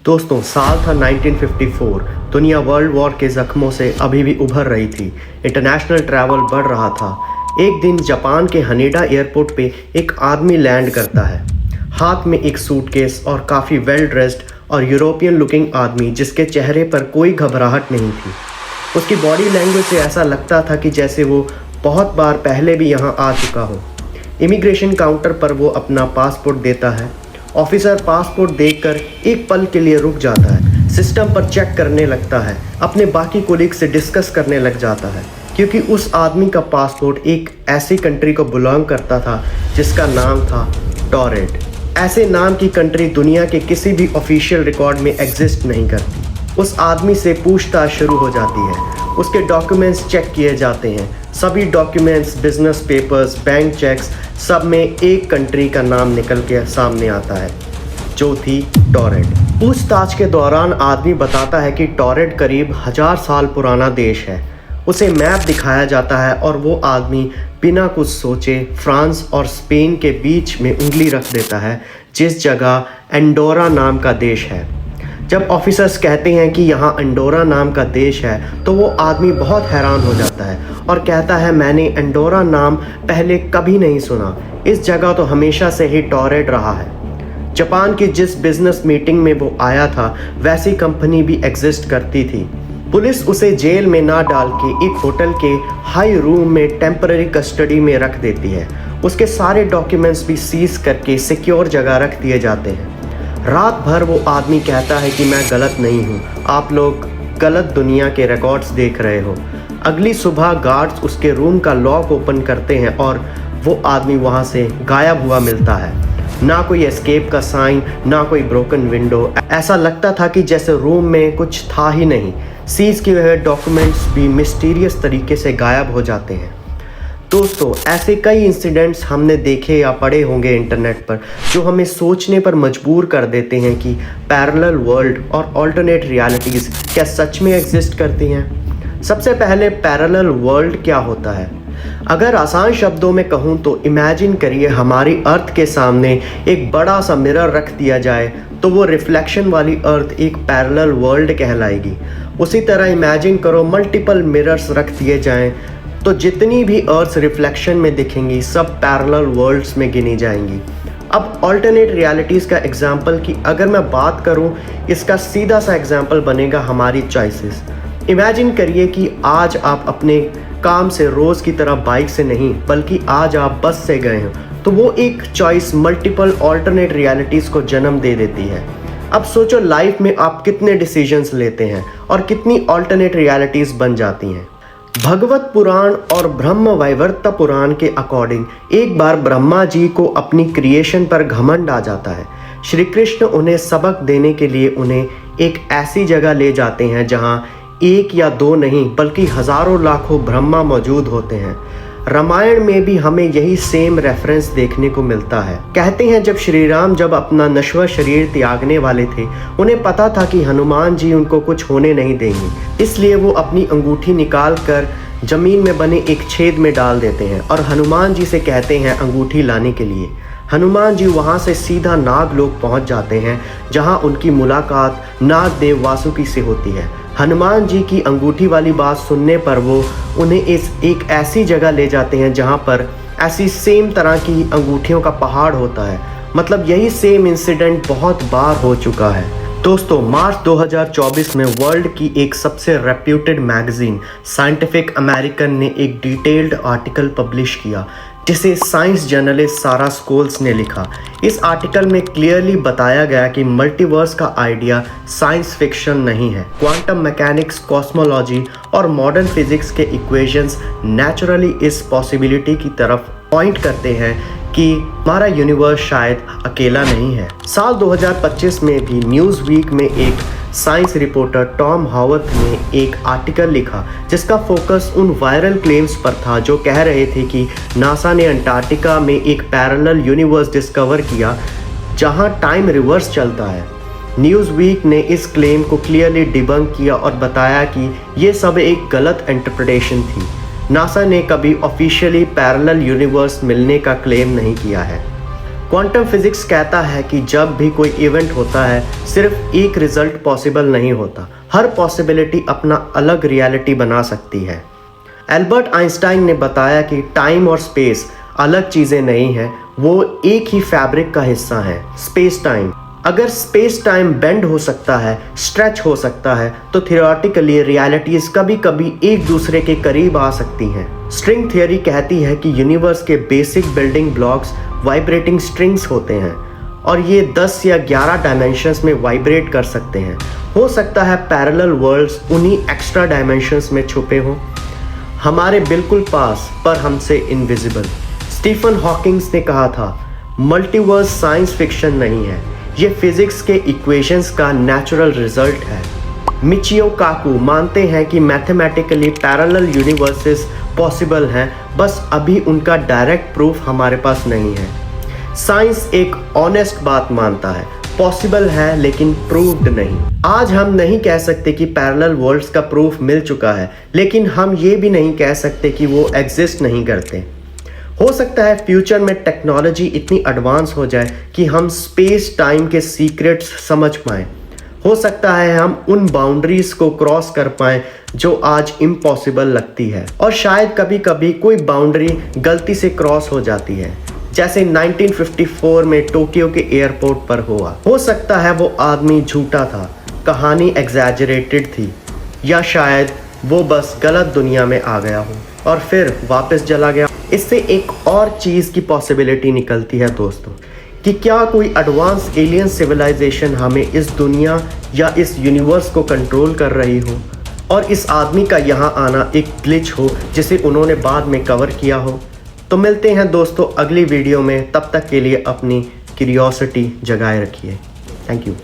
दोस्तों, साल था 1954। दुनिया वर्ल्ड वॉर के जख्मों से अभी भी उभर रही थी। इंटरनेशनल ट्रैवल बढ़ रहा था। एक दिन जापान के हनेडा एयरपोर्ट पे एक आदमी लैंड करता है, हाथ में एक सूटकेस और काफ़ी वेल ड्रेस्ड और यूरोपियन लुकिंग आदमी जिसके चेहरे पर कोई घबराहट नहीं थी। उसकी बॉडी लैंग्वेज से ऐसा लगता था कि जैसे वो बहुत बार पहले भी यहाँ आ चुका हो। इमिग्रेशन काउंटर पर वो अपना पासपोर्ट देता है। ऑफिसर पासपोर्ट देखकर एक पल के लिए रुक जाता है, सिस्टम पर चेक करने लगता है, अपने बाकी कोलीग से डिस्कस करने लग जाता है, क्योंकि उस आदमी का पासपोर्ट एक ऐसी कंट्री को बिलोंग करता था जिसका नाम था टॉरेट। ऐसे नाम की कंट्री दुनिया के किसी भी ऑफिशियल रिकॉर्ड में एग्जिस्ट नहीं करती। उस आदमी से पूछताछ शुरू हो जाती है। उसके डॉक्यूमेंट्स चेक किए जाते हैं। सभी documents, business papers, bank cheques, सब में एक कंट्री का नाम निकल के सामने आता है, जो थी टॉरेट। पूछताछ के दौरान आदमी बताता है कि टॉरेट करीब 1000 साल पुराना देश है। उसे मैप दिखाया जाता है और वो आदमी बिना कुछ सोचे फ्रांस और स्पेन के बीच में उंगली रख देता है, जिस जगह एंडोरा नाम का देश है। जब ऑफिसर्स कहते हैं कि यहाँ एंडोरा नाम का देश है तो वो आदमी बहुत हैरान हो जाता है और कहता है, मैंने एंडोरा नाम पहले कभी नहीं सुना। इस जगह तो हमेशा से ही टॉरेट रहा है। जापान की जिस बिजनेस मीटिंग में वो आया था वैसी कंपनी भी एग्जिस्ट करती थी। पुलिस उसे जेल में ना डाल के एक होटल के हाई रूम में टेम्पररी कस्टडी में रख देती है। उसके सारे डॉक्यूमेंट्स भी सीज करके सिक्योर जगह रख दिए जाते हैं। रात भर वो आदमी कहता है कि मैं गलत नहीं हूँ, आप लोग गलत दुनिया के रिकॉर्ड्स देख रहे हो। अगली सुबह गार्ड्स उसके रूम का लॉक ओपन करते हैं और वो आदमी वहाँ से गायब हुआ मिलता है। ना कोई एस्केप का साइन, ना कोई ब्रोकन विंडो। ऐसा लगता था कि जैसे रूम में कुछ था ही नहीं। सीज किए हुए डॉक्यूमेंट्स भी मिस्टीरियस तरीके से गायब हो जाते हैं। दोस्तों, ऐसे कई इंसिडेंट्स हमने देखे या पढ़े होंगे इंटरनेट पर, जो हमें सोचने पर मजबूर कर देते हैं कि पैरेलल वर्ल्ड और अल्टरनेट रियलिटीज़ क्या सच में एग्जिस्ट करती हैं। सबसे पहले पैरेलल वर्ल्ड क्या होता है? अगर आसान शब्दों में कहूँ तो इमेजिन करिए हमारी अर्थ के सामने एक बड़ा सा मिरर रख दिया जाए तो वो रिफ्लेक्शन वाली अर्थ एक पैरेलल वर्ल्ड कहलाएगी। उसी तरह इमेजिन करो मल्टीपल मिरर्स रख दिए जाएं तो जितनी भी अर्थ रिफ्लेक्शन में दिखेंगी सब पैरेलल वर्ल्ड्स में गिनी जाएंगी। अब अल्टरनेट रियलिटीज़ का एग्जाम्पल की अगर मैं बात करूं, इसका सीधा सा एग्जाम्पल बनेगा हमारी चॉइसेस। इमेजिन करिए कि आज आप अपने काम से रोज़ की तरह बाइक से नहीं बल्कि आज आप बस से गए हैं, तो वो एक चॉइस मल्टीपल अल्टरनेट रियलिटीज़ को जन्म दे देती है। अब सोचो लाइफ में आप कितने डिसीजंस लेते हैं और कितनी अल्टरनेट रियलिटीज़ बन जाती हैं। भगवत पुराण और ब्रह्म वैवर्त पुराण के अकॉर्डिंग एक बार ब्रह्मा जी को अपनी क्रिएशन पर घमंड आ जाता है। श्री कृष्ण उन्हें सबक देने के लिए उन्हें एक ऐसी जगह ले जाते हैं जहां एक या दो नहीं बल्कि हजारों लाखों ब्रह्मा मौजूद होते हैं। रामायण में भी हमें यही सेम रेफरेंस देखने को मिलता है। कहते हैं जब श्री राम अपना नश्वर शरीर त्यागने वाले थे, उन्हें पता था कि हनुमान जी उनको कुछ होने नहीं देंगे, इसलिए वो अपनी अंगूठी निकाल कर जमीन में बने एक छेद में डाल देते हैं और हनुमान जी से कहते हैं अंगूठी लाने के लिए। हनुमान जी वहाँ से सीधा नागलोक पहुँच जाते हैं जहाँ उनकी मुलाकात नागदेव वासुकी से होती है। हनुमान जी की अंगूठी वाली बात सुनने पर वो उन्हें एक ऐसी जगह ले जाते हैं जहाँ पर ऐसी सेम तरह की अंगूठियों का पहाड़ होता है। मतलब यही सेम इंसिडेंट बहुत बार हो चुका है। दोस्तों, मार्च 2024 में वर्ल्ड की एक सबसे रेप्यूटेड मैगजीन साइंटिफिक अमेरिकन ने एक डिटेल्ड आर्टिकल पब्लिश किया जिसे साइंस जर्नलिस्ट सारा स्कोल्स ने लिखा। इस आर्टिकल में क्लियरली बताया गया कि मल्टीवर्स का आइडिया साइंस फिक्शन नहीं है। क्वांटम मैकेनिक्स, कॉस्मोलॉजी और मॉडर्न फिजिक्स के इक्वेशंस नेचुरली इस पॉसिबिलिटी की तरफ पॉइंट करते हैं कि हमारा यूनिवर्स शायद अकेला नहीं है। साल 2025 में भी न्यूज़ वीक में एक साइंस रिपोर्टर टॉम हॉवर्थ ने एक आर्टिकल लिखा जिसका फोकस उन वायरल क्लेम्स पर था जो कह रहे थे कि नासा ने अंटार्कटिका में एक पैरेलल यूनिवर्स डिस्कवर किया जहां टाइम रिवर्स चलता है। न्यूज़ वीक ने इस क्लेम को क्लियरली डिबंक किया और बताया कि ये सब एक गलत इंटरप्रिटेशन थी। नासा ने कभी ऑफिशियली पैरेलल यूनिवर्स मिलने का क्लेम नहीं किया है। क्वांटम फिजिक्स कहता है कि जब भी कोई इवेंट होता है सिर्फ एक रिजल्ट पॉसिबल नहीं होता, हर पॉसिबिलिटी अपना अलग रियलिटी बना सकती है। एल्बर्ट आइंस्टाइन ने बताया कि टाइम और स्पेस अलग चीज़ें नहीं हैं, वो एक ही फैब्रिक का हिस्सा है, स्पेस टाइम। अगर स्पेस टाइम बेंड हो सकता है, स्ट्रेच हो सकता है, तो थियोरेटिकली रियलिटीज़ कभी कभी एक दूसरे के करीब आ सकती हैं। स्ट्रिंग थियोरी कहती है कि यूनिवर्स के basic building blocks vibrating strings होते हैं और ये 10 या 11 डायमेंशंस में वाइब्रेट कर सकते हैं। हो सकता है पैरेलल वर्ल्ड्स उन्हीं एक्स्ट्रा डायमेंशंस में छुपे हों, हमारे बिल्कुल पास पर हमसे इनविजिबल। स्टीफन हॉकिंग्स ने कहा था, मल्टीवर्स साइंस फिक्शन नहीं है, ये फिजिक्स के इक्वेशंस का नेचुरल रिजल्ट है। मिचियो काकू मानते हैं कि मैथमेटिकली पैरेलल यूनिवर्सेस पॉसिबल हैं, बस अभी उनका डायरेक्ट प्रूफ हमारे पास नहीं है। साइंस एक ऑनेस्ट बात मानता है, पॉसिबल है लेकिन प्रूव्ड नहीं। आज हम नहीं कह सकते कि पैरेलल वर्ल्ड्स का प्रूफ मिल चुका है, लेकिन हम ये भी नहीं कह सकते कि वो एग्जिस्ट नहीं करते। हो सकता है फ्यूचर में टेक्नोलॉजी इतनी एडवांस हो जाए कि हम स्पेस टाइम के सीक्रेट्स समझ पाएं। हो सकता है हम उन बाउंड्रीज को क्रॉस कर पाएं जो आज इम्पॉसिबल लगती है, और शायद कभी कभी कोई बाउंड्री गलती से क्रॉस हो जाती है, जैसे 1954 में टोक्यो के एयरपोर्ट पर हुआ। हो सकता है वो आदमी झूठा था, कहानी एग्जैजरेटेड थी, या शायद वो बस गलत दुनिया में आ गया हो और फिर वापस चला गया। इससे एक और चीज़ की पॉसिबिलिटी निकलती है दोस्तों, कि क्या कोई एडवांस एलियन सिविलाइजेशन हमें इस दुनिया या इस यूनिवर्स को कंट्रोल कर रही हो और इस आदमी का यहाँ आना एक ग्लिच हो जिसे उन्होंने बाद में कवर किया हो। तो मिलते हैं दोस्तों अगली वीडियो में, तब तक के लिए अपनी क्यूरियोसिटी जगाए रखिए। Thank you.